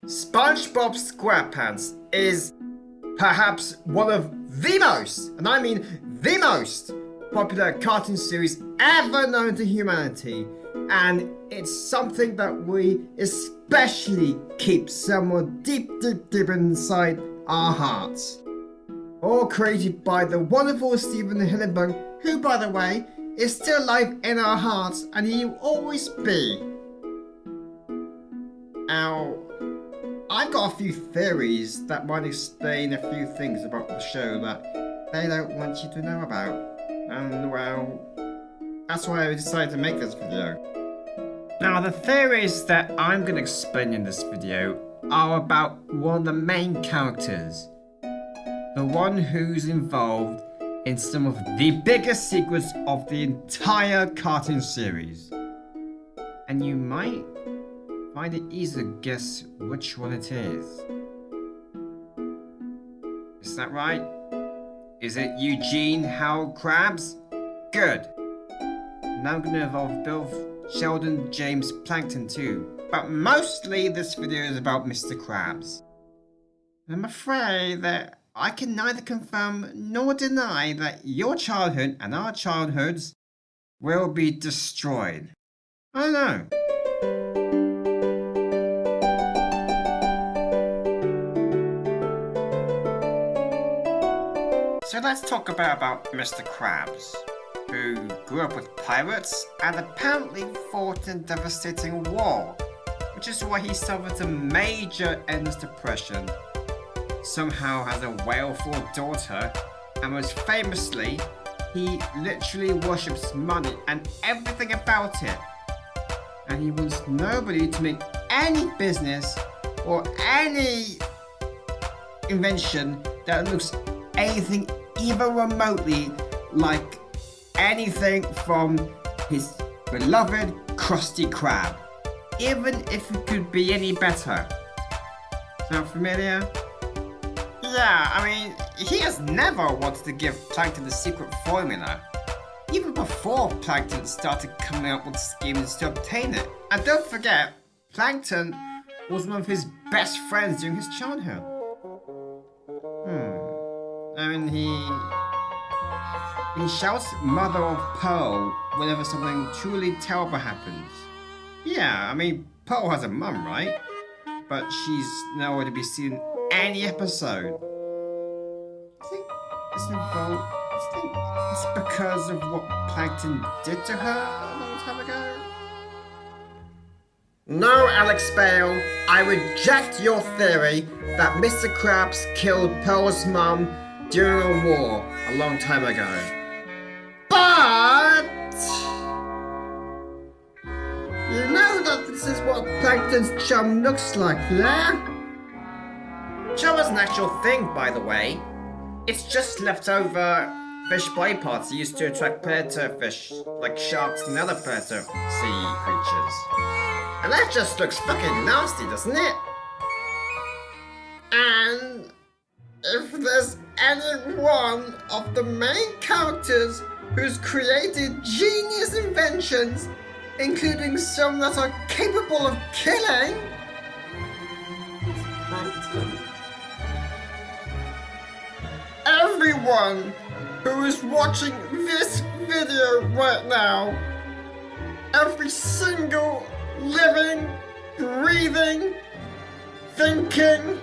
SpongeBob SquarePants is perhaps one of the most, and I mean the most, popular cartoon series ever known to humanity, and it's something that we especially keep somewhere deep inside our hearts. All created by the wonderful Stephen Hillenburg, who, by the way, is still alive in our hearts, and he will always be. Now, I've got a few theories that might explain a few things about the show that they don't want you to know about. And well, that's why I decided to make this video. Now, the theories that I'm going to explain in this video are about one of the main characters. The one who's involved in some of the biggest secrets of the entire cartoon series. And you might find it easy to guess which one it is. Is that right? Is it Eugene Harold Krabs? Good. Now I'm going to involve Bill, Sheldon, James, Plankton too. But mostly this video is about Mr. Krabs. I'm afraid that I can neither confirm nor deny that your childhood and our childhoods will be destroyed. I don't know. So let's talk about Mr. Krabs, who grew up with pirates and apparently fought in a devastating war, which is why he suffered a major endless depression, somehow has a wailful daughter, and most famously, he literally worships money and everything about it. And he wants nobody to make any business or any invention that looks anything even remotely like anything from his beloved Krusty Krab, even if it could be any better. Sound familiar? Yeah, I mean, he has never wanted to give Plankton the secret formula, even before Plankton started coming up with schemes to obtain it. And don't forget, Plankton was one of his best friends during his childhood. I mean, he shouts mother of Pearl whenever something truly terrible happens. Yeah, I mean, Pearl has a mum, right? But she's nowhere to be seen in any episode. I think it's because of what Plankton did to her a long time ago. No, Alex Bale, I reject your theory that Mr. Krabs killed Pearl's mum during a war a long time ago. But you know that this is what Plankton's chum looks like, yeah? Chum is an actual thing, by the way. It's just leftover fish body parts used to attract predator fish, like sharks and other predator sea creatures. And that just looks fucking nasty, doesn't it? And if there's any one of the main characters who's created genius inventions, including some that are capable of killing, it's Plankton. Everyone who is watching this video right now, every single living, breathing, thinking,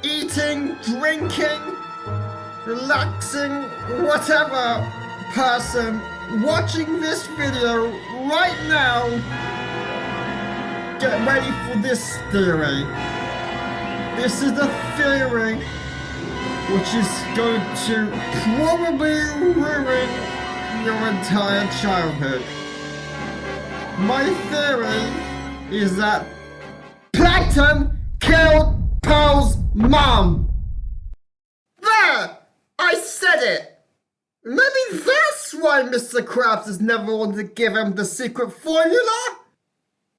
eating, drinking, relaxing, whatever person watching this video right now, get ready for this theory. This is the theory which is going to probably ruin your entire childhood. My theory is that Plankton killed Pearl's mom. There! I said it! Maybe that's why Mr. Krabs has never wanted to give him the secret formula?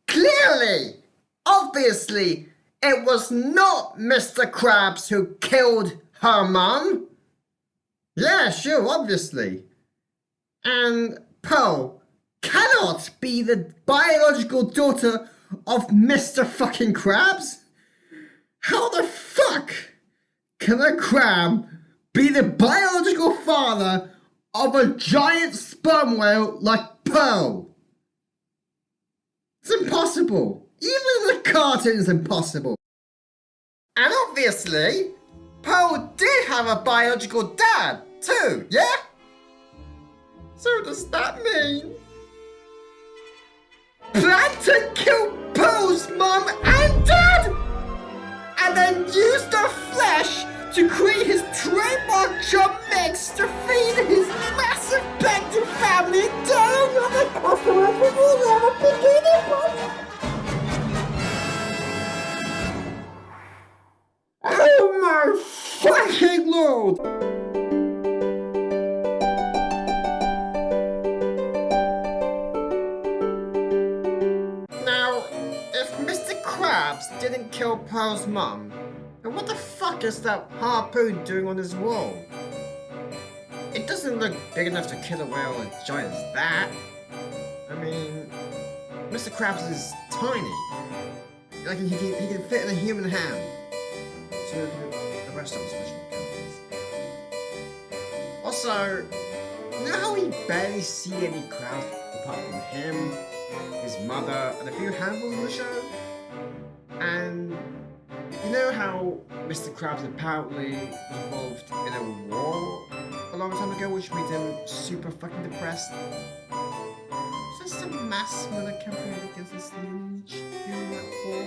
Clearly! Obviously, it was not Mr. Krabs who killed her mom. Yeah, sure, obviously. And Pearl be the biological daughter of Mr. fucking Krabs? How the fuck can a crab be the biological father of a giant sperm whale like Pearl? It's impossible. Even in the cartoon it's impossible. And obviously, Pearl did have a biological dad too, yeah? So does that mean Plankton killed Pearl's mum and dad? And then used their flesh to create his trademark chum mix to feed his massive plankton family down on the customer Oh my fucking lord! Now, if Mr. Krabs didn't kill Pearl's mum, then what the fuck is that harpoon doing on his wall? It doesn't look big enough to kill a whale as giant as that. I mean, Mr. Krabs is tiny. Like he can fit in a human hand. So the rest of us special characters. Also, you know how we barely see any crabs apart from him, his mother, and a few handfuls in the show? And you know how Mr. Krabs apparently was involved in a war a long time ago, which made him super fucking depressed? Is there some mass murder campaign against this lineage during that war?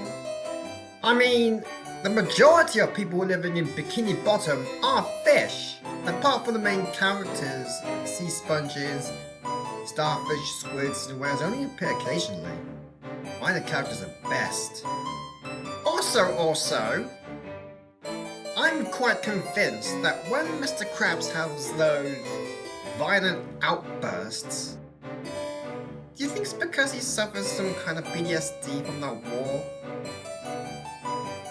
I mean, the majority of people living in Bikini Bottom are fish, apart from the main characters, sea sponges, starfish, squids, and whales only appear occasionally. Minor characters are best. Also, I'm quite convinced that when Mr. Krabs has those violent outbursts, do you think it's because he suffers some kind of PTSD from that war?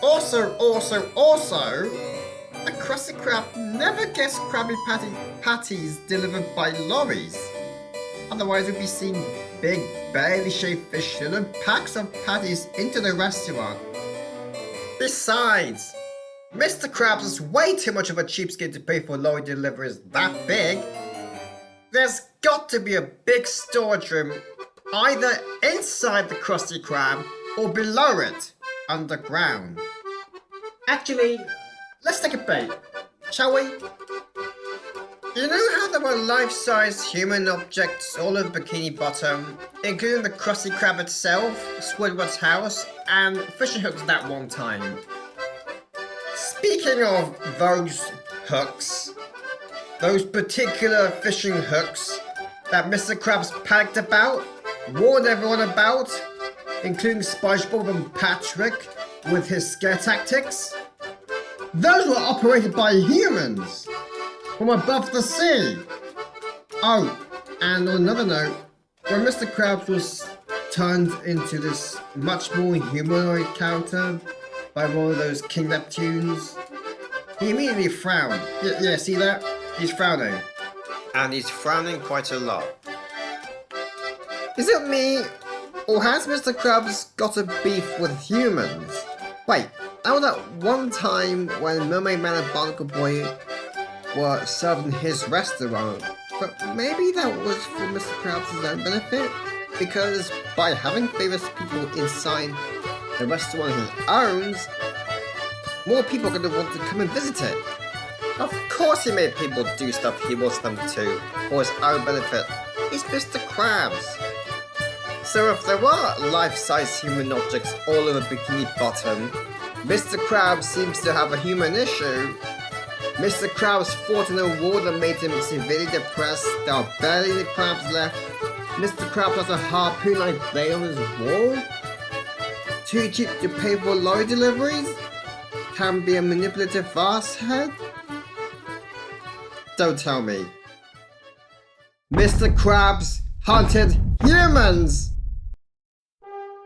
Also, a Krusty Krab never gets Krabby Patties delivered by lorries. Otherwise we'd be seeing big, barely shaved fish filling packs of patties into the restaurant. Besides, Mr. Krabs is way too much of a cheapskate to pay for lorry deliveries that big. There's got to be a big storage room either inside the Krusty Krab or below it, underground. Actually, let's take a bait, shall we? You know how there were life-size human objects all over Bikini Bottom, including the Krusty Krab itself, Squidward's house, and fishing hooks that one time? Speaking of those hooks, those particular fishing hooks that Mr. Krabs panicked about, warned everyone about, including SpongeBob and Patrick with his scare tactics, those were operated by humans from above the sea. Oh, and on another note, when Mr. Krabs was turned into this much more humanoid character by one of those King Neptunes, he immediately frowned. Yeah, see that? He's frowning. And he's frowning quite a lot. Is it me, or has Mr. Krabs got a beef with humans? Wait, that was that one time when Mermaid Man and Barnacle Boy were served in his restaurant, but maybe that was for Mr. Krabs' own benefit, because by having famous people inside the restaurant he owns, more people are going to want to come and visit it. Of course he made people do stuff he wants them to, for his own benefit. He's Mr. Krabs. So if there were life-size human objects all over Bikini Bottom, Mr. Krabs seems to have a human issue. Mr. Krabs fought in a war that made him severely depressed. There are barely any crabs left. Mr. Krabs has a harpoon-like blade on his wall. Too cheap to pay for lorry deliveries. Can be a manipulative ass head. Don't tell me. Mr. Krabs hunted humans!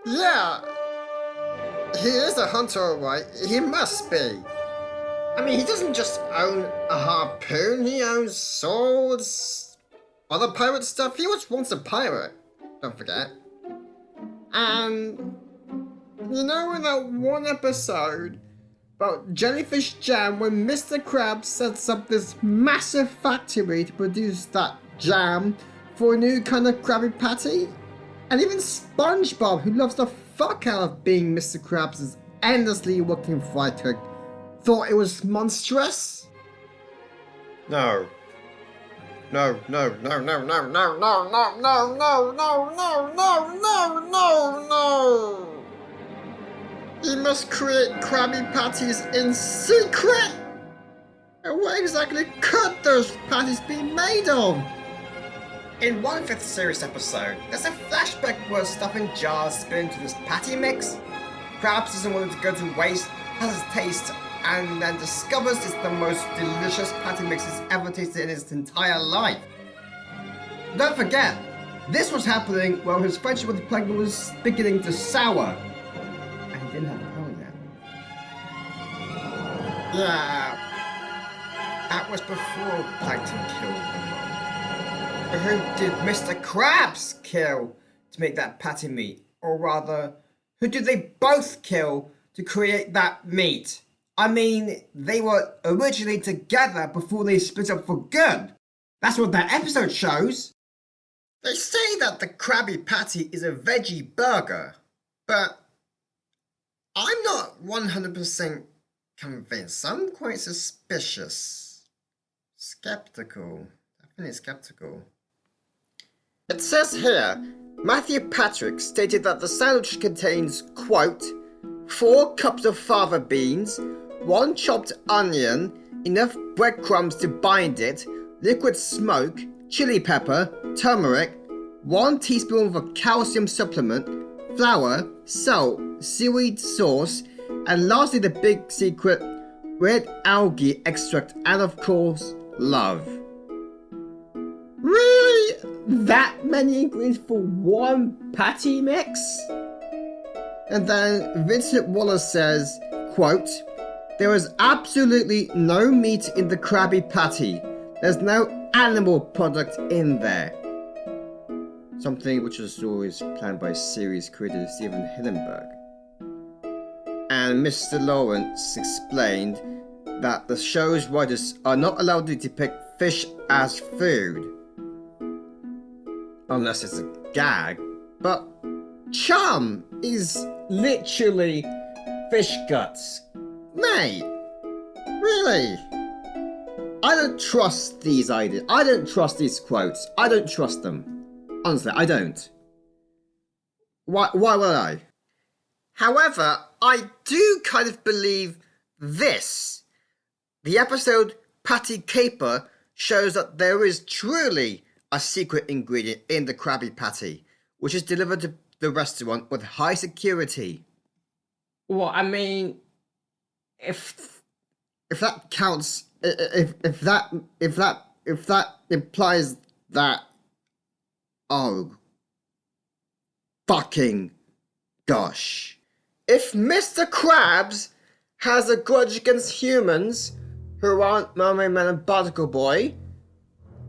Yeah, he is a hunter, alright. He must be. I mean, he doesn't just own a harpoon, he owns swords, other pirate stuff. He was once a pirate, don't forget. And, you know, in that one episode about jellyfish jam when Mr. Krabs sets up this massive factory to produce that jam for a new kind of Krabby Patty. And even SpongeBob, who loves the fuck out of being Mr. Krabs' endlessly working fry cook, thought it was monstrous. No. No, no, no, no, no, no, no, no, no, no, no, no, no, no, no, no. He must create Krabby Patties in secret. And what exactly could those patties be made of? In one 5th series episode, there's a flashback where stuffing jars spin into this patty mix. Krabs doesn't want it to go to waste, has a taste, and then discovers it's the most delicious patty mix he's ever tasted in his entire life. Don't forget, this was happening while his friendship with the plankton was beginning to sour. And he didn't have a power yet. Yeah. That was before Plankton killed him. But who did Mr. Krabs kill to make that patty meat? Or rather, who did they both kill to create that meat? I mean, they were originally together before they split up for good. That's what that episode shows. They say that the Krabby Patty is a veggie burger, but I'm not 100% convinced. I'm quite suspicious. Skeptical. Definitely skeptical. It says here, Matthew Patrick stated that the sandwich contains, quote, 4 cups of fava beans, 1 chopped onion, enough breadcrumbs to bind it, liquid smoke, chili pepper, turmeric, 1 teaspoon of a calcium supplement, flour, salt, seaweed sauce, and lastly the big secret, red algae extract, and of course, love. Really? That many ingredients for one patty mix? And then Vincent Wallace says, quote, there is absolutely no meat in the Krabby Patty. There's no animal product in there. Something which was always planned by series creator Steven Hillenburg. And Mr. Lawrence explained that the show's writers are not allowed to depict fish as food. Unless it's a gag. But Chum is literally fish guts. Mate, really? I don't trust these ideas. I don't trust these quotes. I don't trust them. Honestly, I don't. Why would I? However, I do kind of believe this. The episode Patty Caper shows that there is truly a secret ingredient in the Krabby Patty, which is delivered to the restaurant with high security. Well, I mean, if that counts, if that implies that, oh, fucking gosh. If Mr. Krabs has a grudge against humans who aren't Mermaid Man and Barnacle Boy,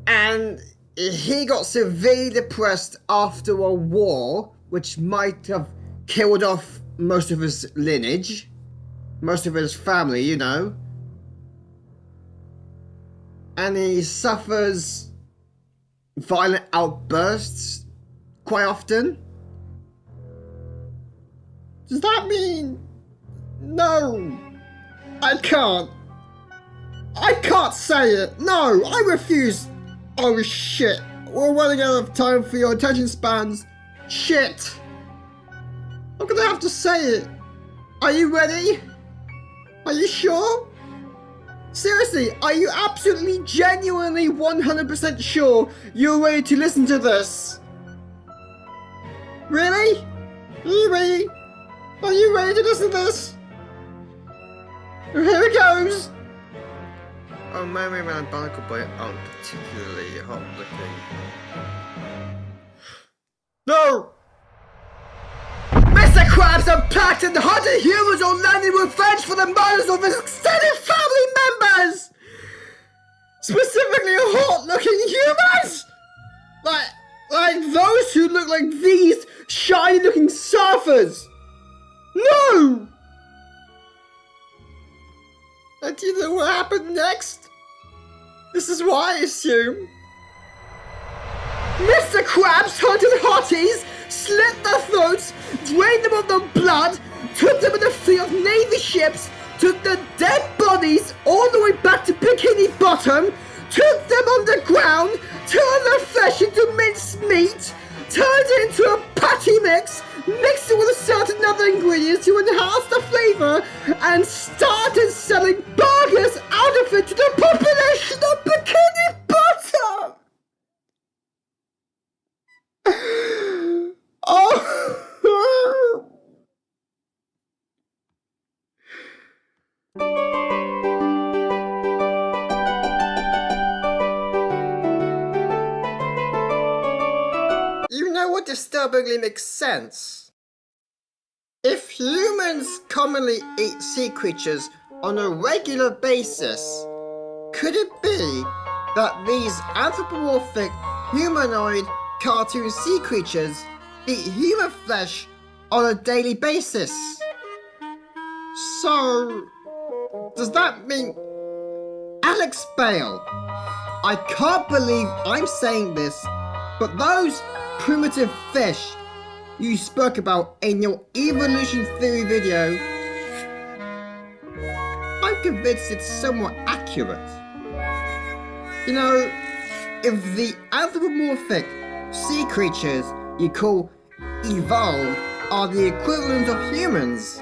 and he got severely depressed after a war, which might have killed off most of his lineage, most of his family, you know, and he suffers violent outbursts quite often. Does that mean... No, I can't say it. No, I refuse. Oh shit, we're running out of time for your attention spans. Shit, I'm gonna have to say it. Are you ready? Are you sure? Seriously, are you absolutely, genuinely, 100% sure you're ready to listen to this? Really? Are you ready? Are you ready to listen to this? Here it goes! Oh, Mermaid Man and Barnacle Boy aren't particularly hot looking. No! Mr. Krabs and Plankton hunted humans on land in revenge for the murders of his extended family members! Specifically hot-looking humans! Like those who look like these shiny-looking surfers! No! And do you know what happened next? This is what I assume. Mr. Krabs hunted hotties, slit their throats, drained them of their blood, took them in a fleet of Navy ships, took their dead bodies all the way back to Bikini Bottom, took them underground, turned their flesh into minced meat, turned it into a patty mix, mixed it with certain other ingredients to enhance the flavour, and started selling burgers out of it to the population of Bikini Bottom! Oh! You know what disturbingly makes sense? If humans commonly eat sea creatures on a regular basis, could it be that these anthropomorphic, humanoid, cartoon sea creatures eat human flesh on a daily basis? So, does that mean Alex Bale? I can't believe I'm saying this, but those primitive fish you spoke about in your evolution theory video, I'm convinced it's somewhat accurate. You know, if the anthropomorphic sea creatures you call evolved are the equivalent of humans,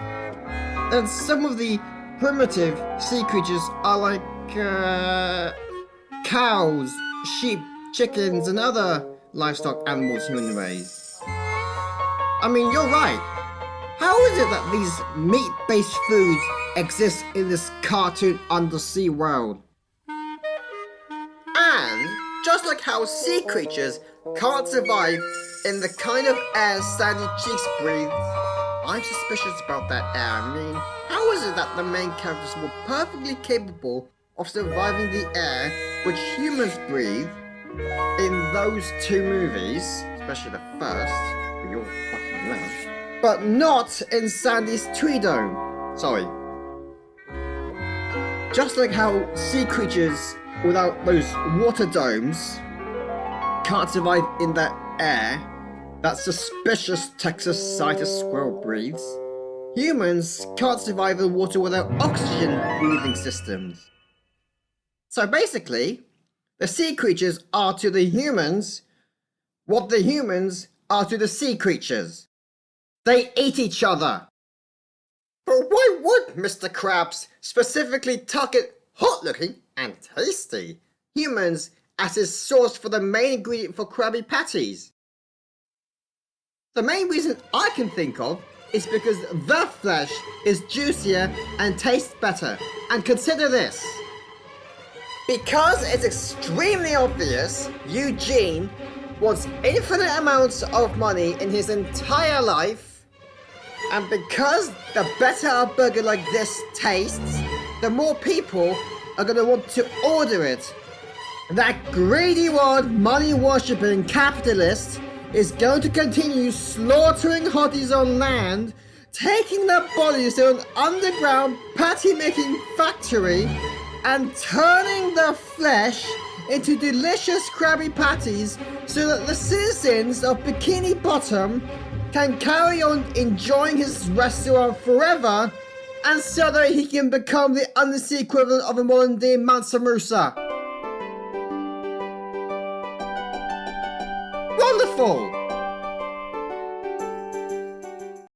then some of the primitive sea creatures are like cows, sheep, chickens, and other livestock animals human raised. I mean, you're right. How is it that these meat-based foods exist in this cartoon undersea world? And just like how sea creatures can't survive in the kind of air Sandy Cheeks breathes, I'm suspicious about that air. I mean, how is it that the main characters were perfectly capable of surviving the air which humans breathe in those two movies, especially the first, with your fucking mouth, but not in Sandy's Tweedome? Sorry. Just like how sea creatures without those water domes can't survive in that air that suspicious Texas Citus squirrel breathes, humans can't survive in water without oxygen breathing systems. So basically, the sea creatures are to the humans what the humans are to the sea creatures. They eat each other. But why would Mr. Krabs specifically target hot-looking and tasty humans as his source for the main ingredient for Krabby Patties? The main reason I can think of is because the flesh is juicier and tastes better. And consider this. Because it's extremely obvious Eugene wants infinite amounts of money in his entire life, and because the better a burger like this tastes, the more people are going to want to order it. That greedy world money-worshipping capitalist is going to continue slaughtering hotties on land, taking their bodies to an underground patty-making factory, and turning their flesh into delicious Krabby Patties so that the citizens of Bikini Bottom can carry on enjoying his restaurant forever, and so that he can become the undersea equivalent of a modern day Mansa Musa. Wonderful!